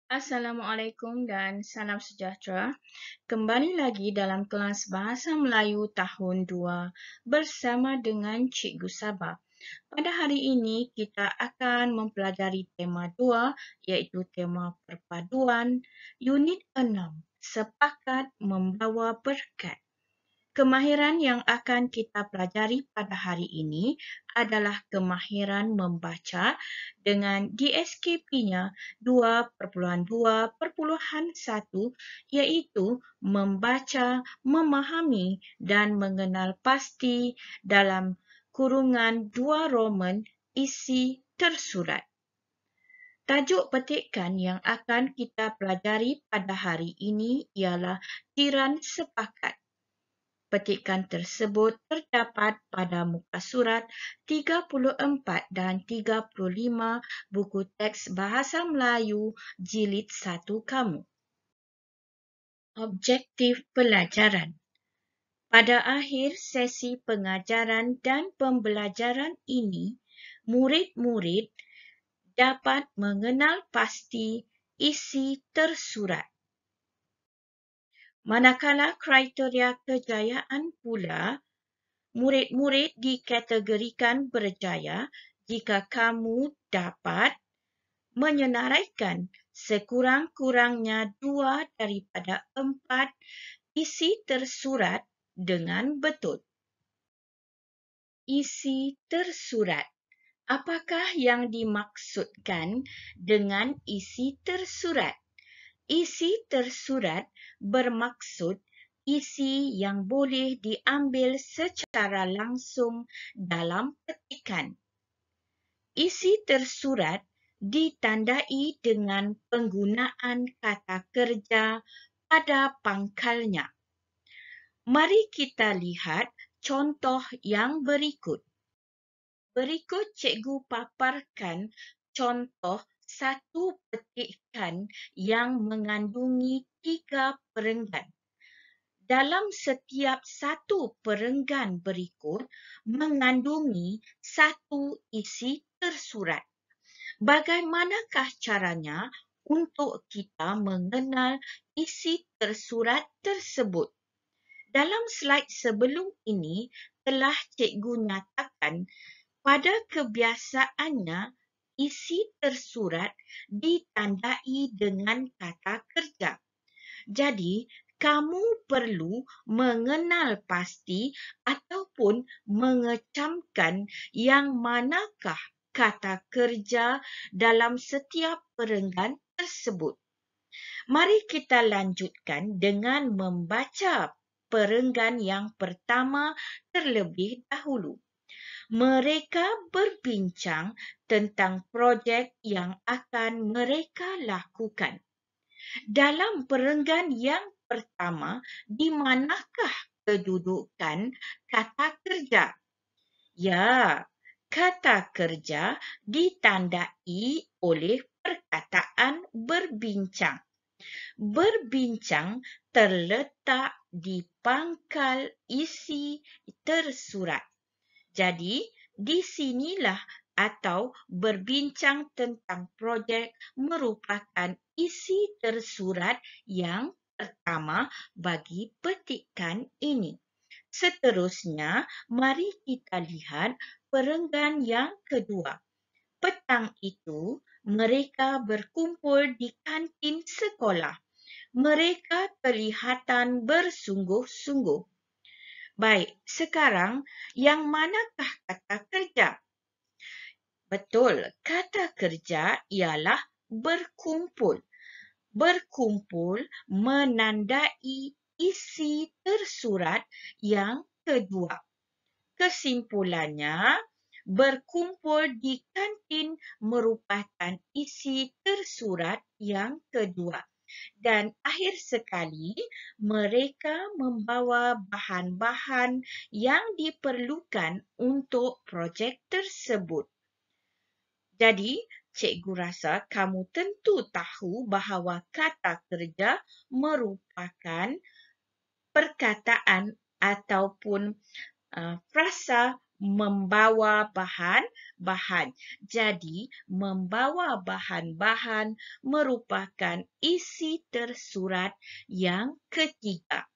Assalamualaikum dan salam sejahtera. Kembali lagi dalam kelas Bahasa Melayu tahun 2 bersama dengan Cikgu Sabah. Pada hari ini kita akan mempelajari tema 2 iaitu tema perpaduan unit 6. Sepakat membawa berkat. Kemahiran yang akan kita pelajari pada hari ini adalah kemahiran membaca dengan DSKP-nya 2.2.1 iaitu membaca, memahami dan mengenal pasti dalam kurungan 2 Roman isi tersurat. Tajuk petikan yang akan kita pelajari pada hari ini ialah tiran sepakat. Petikan tersebut terdapat pada muka surat 34 dan 35 buku teks Bahasa Melayu Jilid 1 kamu. Objektif pelajaran. Pada akhir sesi pengajaran dan pembelajaran ini, murid-murid dapat mengenal pasti isi tersurat. Manakala kriteria kejayaan pula, murid-murid dikategorikan berjaya jika kamu dapat menyenaraikan sekurang-kurangnya 2 daripada 4 isi tersurat dengan betul. Isi tersurat. Apakah yang dimaksudkan dengan isi tersurat? Isi tersurat bermaksud isi yang boleh diambil secara langsung dalam petikan. Isi tersurat ditandai dengan penggunaan kata kerja pada pangkalnya. Mari kita lihat contoh yang berikut. Berikut cikgu paparkan contoh satu petikan yang mengandungi 3 perenggan. Dalam setiap satu perenggan berikut mengandungi satu isi tersurat. Bagaimanakah caranya untuk kita mengenal isi tersurat tersebut? Dalam slide sebelum ini telah cikgu nyatakan pada kebiasaannya isi tersurat ditandai dengan kata kerja. Jadi, kamu perlu mengenal pasti ataupun mengecamkan yang manakah kata kerja dalam setiap perenggan tersebut. Mari kita lanjutkan dengan membaca perenggan yang pertama terlebih dahulu. Mereka berbincang tentang projek yang akan mereka lakukan. Dalam perenggan yang pertama, di manakah kedudukan kata kerja? Ya, kata kerja ditandai oleh perkataan berbincang. Berbincang terletak di pangkal isi tersurat. Jadi, di sinilah atau berbincang tentang projek merupakan isi tersurat yang pertama bagi petikan ini. Seterusnya, mari kita lihat perenggan yang kedua. Petang itu, mereka berkumpul di kantin sekolah. Mereka kelihatan bersungguh-sungguh. Baik, sekarang yang manakah kata kerja? Betul, kata kerja ialah berkumpul. Berkumpul menandai isi tersurat yang kedua. Kesimpulannya, berkumpul di kantin merupakan isi tersurat yang kedua. Dan akhir sekali, mereka membawa bahan-bahan yang diperlukan untuk projek tersebut. Jadi, cikgu rasa kamu tentu tahu bahawa kata kerja merupakan perkataan ataupun frasa membawa bahan-bahan. Jadi, membawa bahan-bahan merupakan isi tersurat yang ketiga.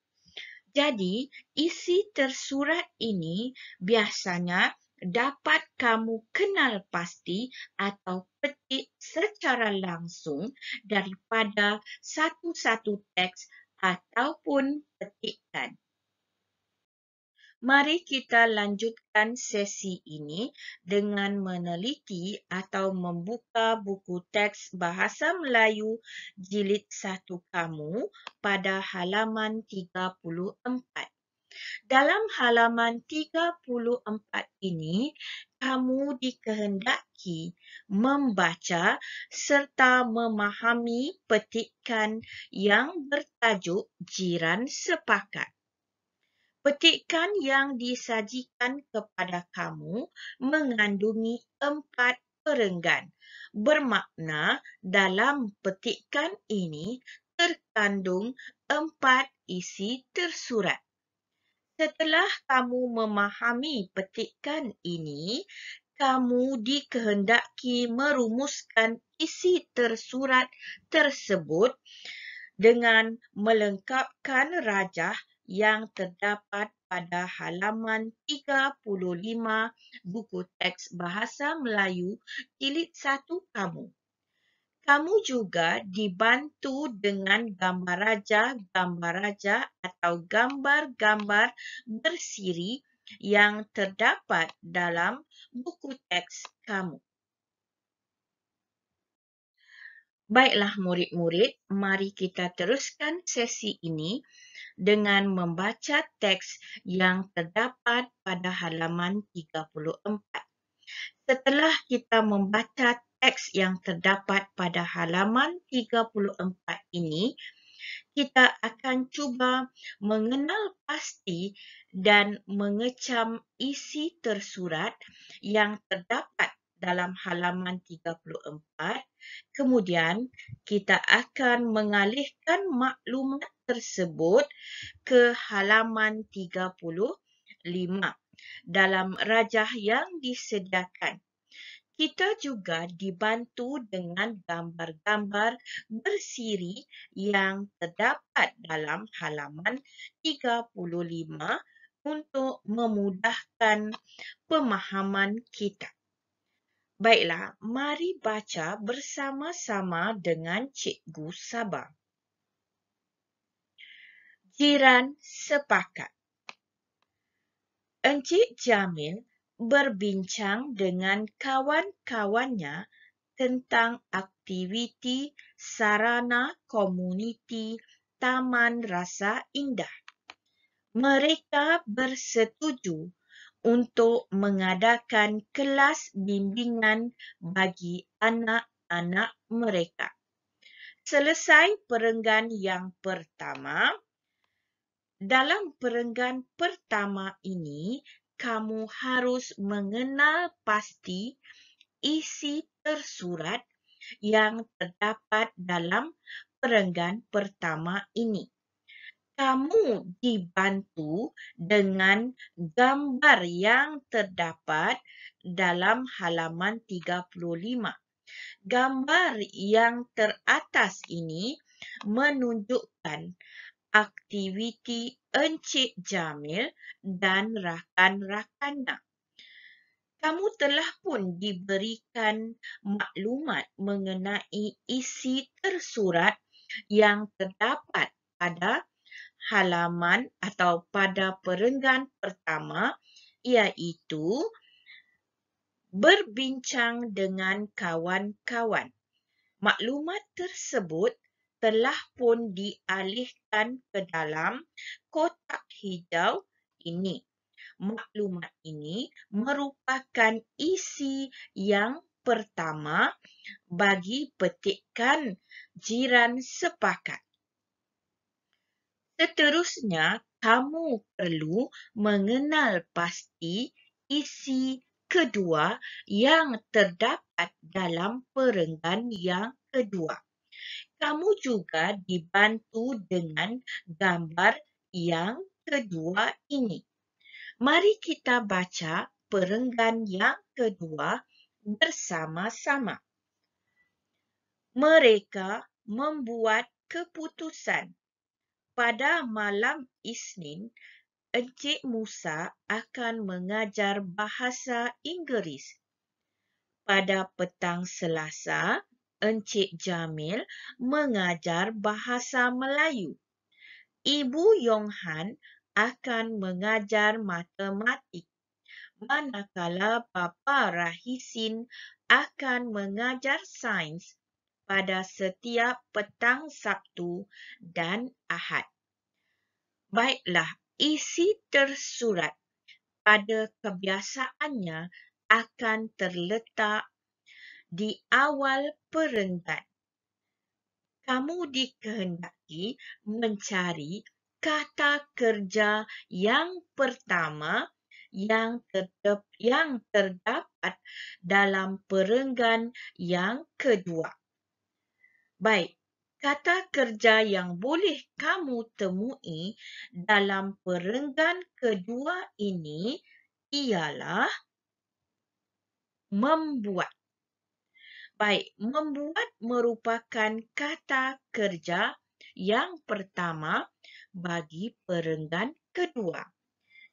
Jadi, isi tersurat ini biasanya dapat kamu kenal pasti atau petik secara langsung daripada satu-satu teks ataupun petikan. Mari kita lanjutkan sesi ini dengan meneliti atau membuka buku teks Bahasa Melayu Jilid 1 kamu pada halaman 34. Dalam halaman 34 ini, kamu dikehendaki membaca serta memahami petikan yang bertajuk Jiran Sepakat. Petikan yang disajikan kepada kamu mengandungi 4 perenggan. Bermakna dalam petikan ini terkandung 4 isi tersurat. Setelah kamu memahami petikan ini, kamu dikehendaki merumuskan isi tersurat tersebut dengan melengkapkan rajah yang terdapat pada halaman 35 buku teks Bahasa Melayu Jilid 1 kamu. Kamu juga dibantu dengan gambar raja atau gambar-gambar bersiri yang terdapat dalam buku teks kamu. Baiklah murid-murid, mari kita teruskan sesi ini dengan membaca teks yang terdapat pada halaman 34. Setelah kita membaca teks yang terdapat pada halaman 34 ini, kita akan cuba mengenal pasti dan mengecam isi tersurat yang terdapat dalam halaman 34. Kemudian, kita akan mengalihkan maklumat tersebut ke halaman 35 dalam rajah yang disediakan. Kita juga dibantu dengan gambar-gambar bersiri yang terdapat dalam halaman 35 untuk memudahkan pemahaman kita. Baiklah, mari baca bersama-sama dengan Cikgu Sabah. Jiran Sepakat. Encik Jamil berbincang dengan kawan-kawannya tentang aktiviti sarana komuniti Taman Rasa Indah. Mereka bersetuju untuk mengadakan kelas bimbingan bagi anak-anak mereka. Selesai perenggan yang pertama, dalam perenggan pertama ini, kamu harus mengenal pasti isi tersurat yang terdapat dalam perenggan pertama ini. Kamu dibantu dengan gambar yang terdapat dalam halaman 35. Gambar yang teratas ini menunjukkan aktiviti Encik Jamil dan rakan-rakannya. Kamu telah pun diberikan maklumat mengenai isi tersurat yang terdapat pada halaman atau pada perenggan pertama, iaitu berbincang dengan kawan-kawan. Maklumat tersebut telah pun dialihkan ke dalam kotak hijau ini. Maklumat ini merupakan isi yang pertama bagi petikan Jiran Sepakat. Seterusnya, kamu perlu mengenal pasti isi kedua yang terdapat dalam perenggan yang kedua. Kamu juga dibantu dengan gambar yang kedua ini. Mari kita baca perenggan yang kedua bersama-sama. Mereka membuat keputusan. Pada malam Isnin, Encik Musa akan mengajar bahasa Inggeris. Pada petang Selasa, Encik Jamil mengajar bahasa Melayu. Ibu Yong Han akan mengajar matematik, manakala Bapa Rahisin akan mengajar sains pada setiap petang Sabtu dan Ahad. Baiklah, isi tersurat pada kebiasaannya akan terletak di awal perenggan. Kamu dikehendaki mencari kata kerja yang pertama yang terdapat dalam perenggan yang kedua. Baik, kata kerja yang boleh kamu temui dalam perenggan kedua ini ialah membuat. Baik, membuat merupakan kata kerja yang pertama bagi perenggan kedua.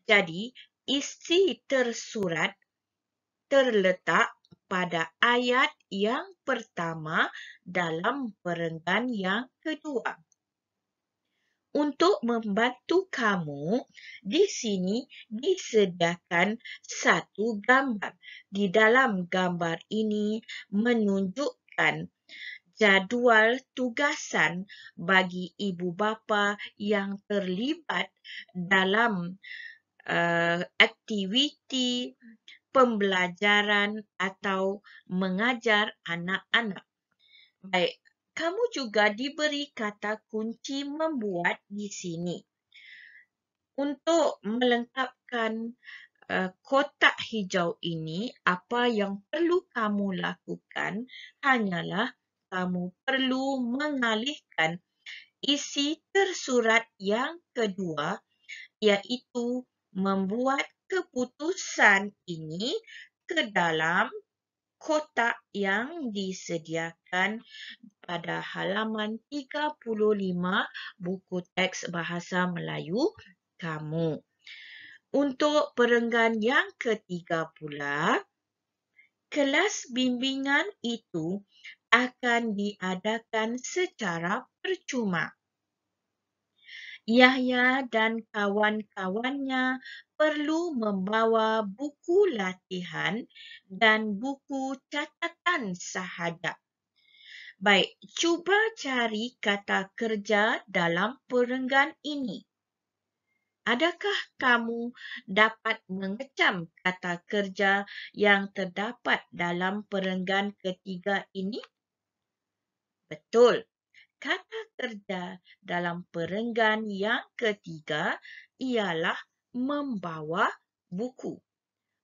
Jadi, isi tersurat terletak pada ayat yang pertama dalam perenggan yang kedua. Untuk membantu kamu, di sini disediakan satu gambar. Di dalam gambar ini menunjukkan jadual tugasan bagi ibu bapa yang terlibat dalam aktiviti pembelajaran atau mengajar anak-anak. Baik, kamu juga diberi kata kunci membuat di sini. Untuk melengkapkan kotak hijau ini, apa yang perlu kamu lakukan hanyalah kamu perlu mengalihkan isi tersurat yang kedua, iaitu membuat keputusan ini ke dalam kotak yang disediakan pada halaman 35 buku teks bahasa Melayu kamu. Untuk perenggan yang ketiga pula, kelas bimbingan itu akan diadakan secara percuma. Yahya dan kawan-kawannya perlu membawa buku latihan dan buku catatan sahaja. Baik, cuba cari kata kerja dalam perenggan ini. Adakah kamu dapat mengecam kata kerja yang terdapat dalam perenggan ketiga ini? Betul. Kata kerja dalam perenggan yang ketiga ialah membawa buku.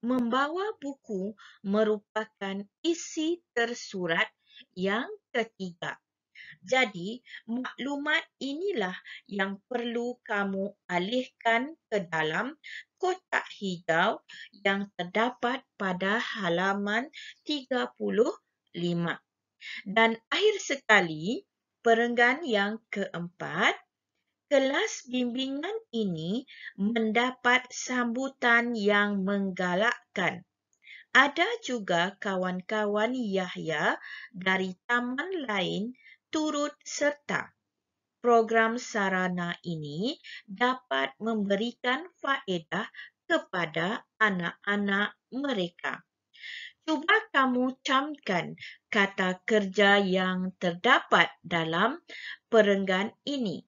Membawa buku merupakan isi tersurat yang ketiga. Jadi, maklumat inilah yang perlu kamu alihkan ke dalam kotak hijau yang terdapat pada halaman 35. Dan akhir sekali, perenggan yang keempat, kelas bimbingan ini mendapat sambutan yang menggalakkan. Ada juga kawan-kawan Yahya dari taman lain turut serta. Program sarana ini dapat memberikan faedah kepada anak-anak mereka. Cuba kamu camkan kata kerja yang terdapat dalam perenggan ini.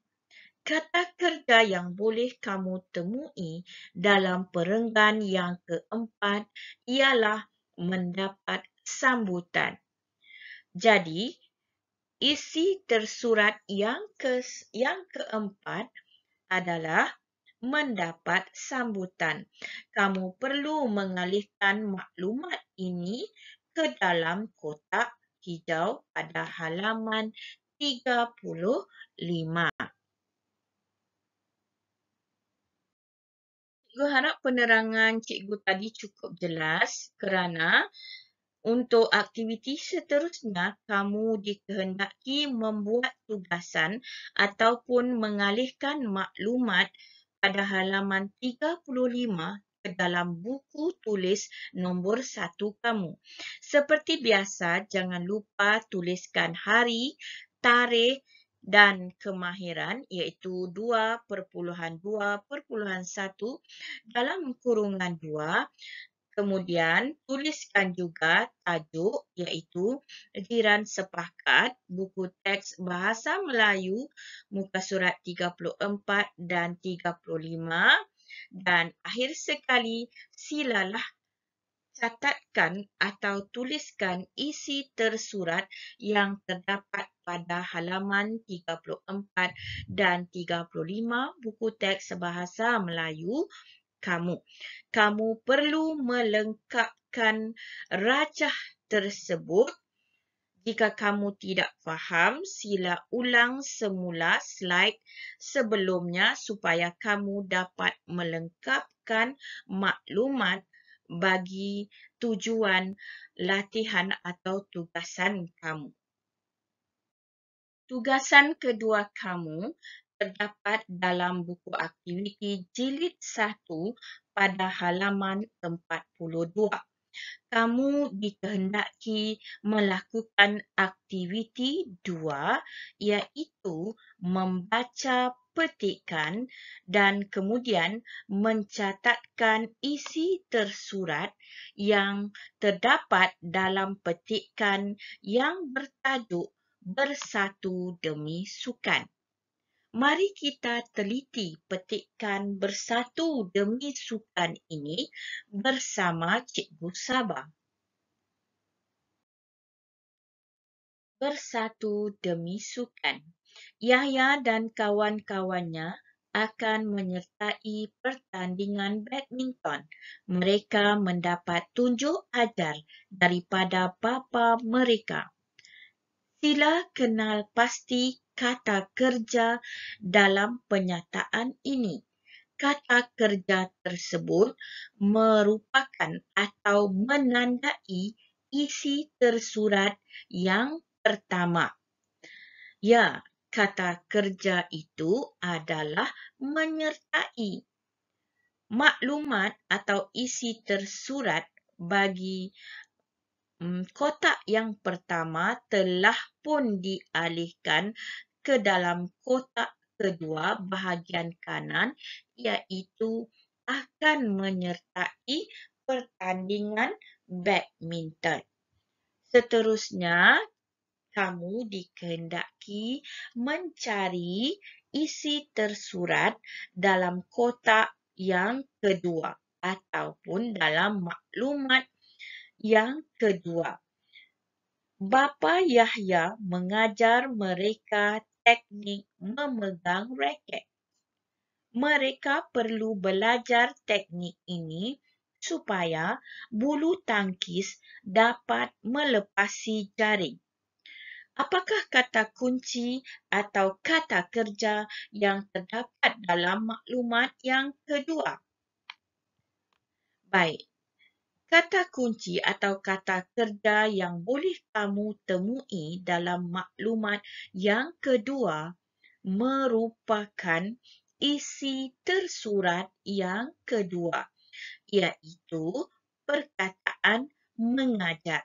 Kata kerja yang boleh kamu temui dalam perenggan yang keempat ialah mendapat sambutan. Jadi, isi tersurat yang keempat adalah mendapat sambutan. Kamu perlu mengalihkan maklumat ini ke dalam kotak hijau pada halaman 35. Cikgu harap penerangan cikgu tadi cukup jelas kerana untuk aktiviti seterusnya, kamu dikehendaki membuat tugasan ataupun mengalihkan maklumat pada halaman 35 ke dalam buku tulis nombor 1 kamu. Seperti biasa, jangan lupa tuliskan hari, tarikh dan kemahiran iaitu 2.2.1 dalam kurungan 2. Kemudian, tuliskan juga tajuk iaitu Jiran Sepakat, buku teks Bahasa Melayu, muka surat 34 dan 35. Dan akhir sekali, silalah catatkan atau tuliskan isi tersurat yang terdapat pada halaman 34 dan 35 buku teks Bahasa Melayu kamu. Kamu perlu melengkapkan rajah tersebut. Jika kamu tidak faham, sila ulang semula slide sebelumnya supaya kamu dapat melengkapkan maklumat bagi tujuan latihan atau tugasan kamu. Tugasan kedua kamu terdapat dalam buku aktiviti jilid 1 pada halaman 42. Kamu dikehendaki melakukan aktiviti 2 iaitu membaca petikan dan kemudian mencatatkan isi tersurat yang terdapat dalam petikan yang bertajuk Bersatu Demi Sukan. Mari kita teliti petikan Bersatu Demi Sukan ini bersama Cikgu Sabah. Bersatu Demi Sukan. Yahya dan kawan-kawannya akan menyertai pertandingan badminton. Mereka mendapat tunjuk ajar daripada bapa mereka. Sila kenal pasti kata kerja dalam penyataan ini. Kata kerja tersebut merupakan atau menandai isi tersurat yang pertama. Ya, kata kerja itu adalah menyertai. Maklumat atau isi tersurat bagi kotak yang pertama telah pun dialihkan ke dalam kotak kedua bahagian kanan iaitu akan menyertai pertandingan badminton. Seterusnya, kamu dikehendaki mencari isi tersurat dalam kotak yang kedua ataupun dalam maklumat yang kedua. Bapa Yahya mengajar mereka teknik memegang raket. Mereka perlu belajar teknik ini supaya bulu tangkis dapat melepasi jaring. Apakah kata kunci atau kata kerja yang terdapat dalam maklumat yang kedua? Baik. Kata kunci atau kata kerja yang boleh kamu temui dalam maklumat yang kedua merupakan isi tersurat yang kedua, iaitu perkataan mengajar.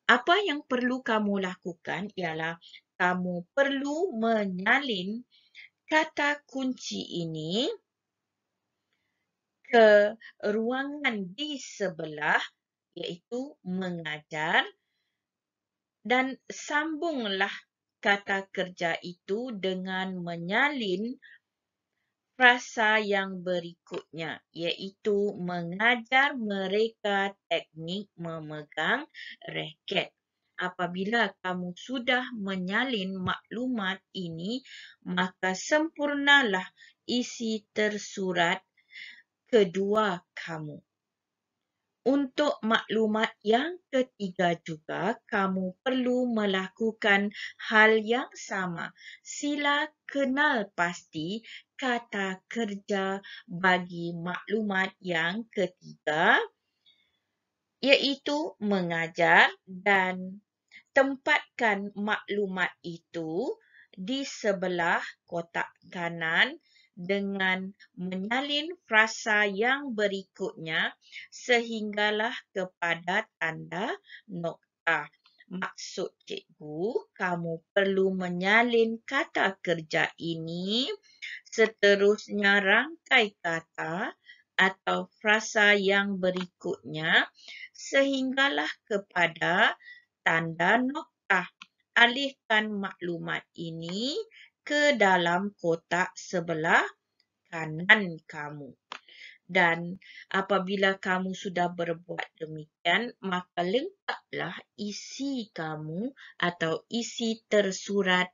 Apa yang perlu kamu lakukan ialah kamu perlu menyalin kata kunci ini ke ruangan di sebelah iaitu mengajar dan sambunglah kata kerja itu dengan menyalin frasa yang berikutnya iaitu mengajar mereka teknik memegang raket. Apabila kamu sudah menyalin maklumat ini, maka sempurnalah isi tersurat kedua kamu. Untuk maklumat yang ketiga juga, kamu perlu melakukan hal yang sama. Sila kenal pasti kata kerja bagi maklumat yang ketiga, iaitu mengajar, dan tempatkan maklumat itu di sebelah kotak kanan dengan menyalin frasa yang berikutnya sehinggalah kepada tanda nokta. Maksud cikgu, kamu perlu menyalin kata kerja ini, seterusnya rangkai kata atau frasa yang berikutnya sehinggalah kepada tanda nokta. Alihkan maklumat ini ke dalam kotak sebelah kanan kamu. Dan apabila kamu sudah berbuat demikian, maka lengkaplah isi kamu atau isi tersurat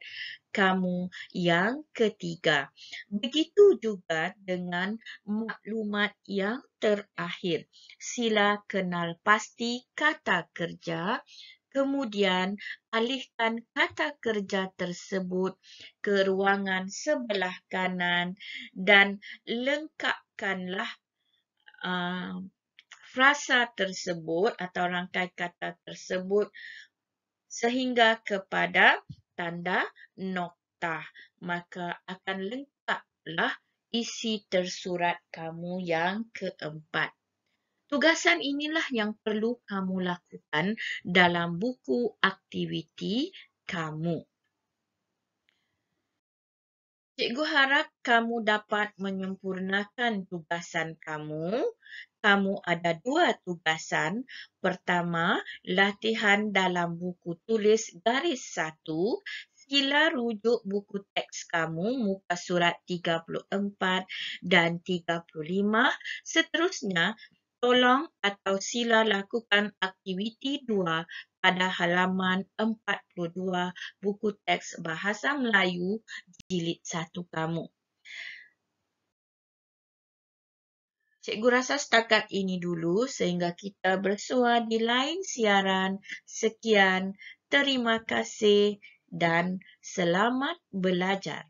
kamu yang ketiga. Begitu juga dengan maklumat yang terakhir. Sila kenal pasti kata kerja, kemudian alihkan kata kerja tersebut ke ruangan sebelah kanan dan lengkapkanlah frasa tersebut atau rangkai kata tersebut sehingga kepada tanda nokta. Maka akan lengkaplah isi tersurat kamu yang keempat. Tugasan inilah yang perlu kamu lakukan dalam buku aktiviti kamu. Cikgu harap kamu dapat menyempurnakan tugasan kamu. Kamu ada 2 tugasan. Pertama, latihan dalam buku tulis garis 1. Sila rujuk buku teks kamu muka surat 34 dan 35. Seterusnya, tolong atau sila lakukan aktiviti 2 pada halaman 42 buku teks Bahasa Melayu jilid 1 kamu. Cikgu rasa setakat ini dulu sehingga kita bersua di lain siaran. Sekian, terima kasih dan selamat belajar.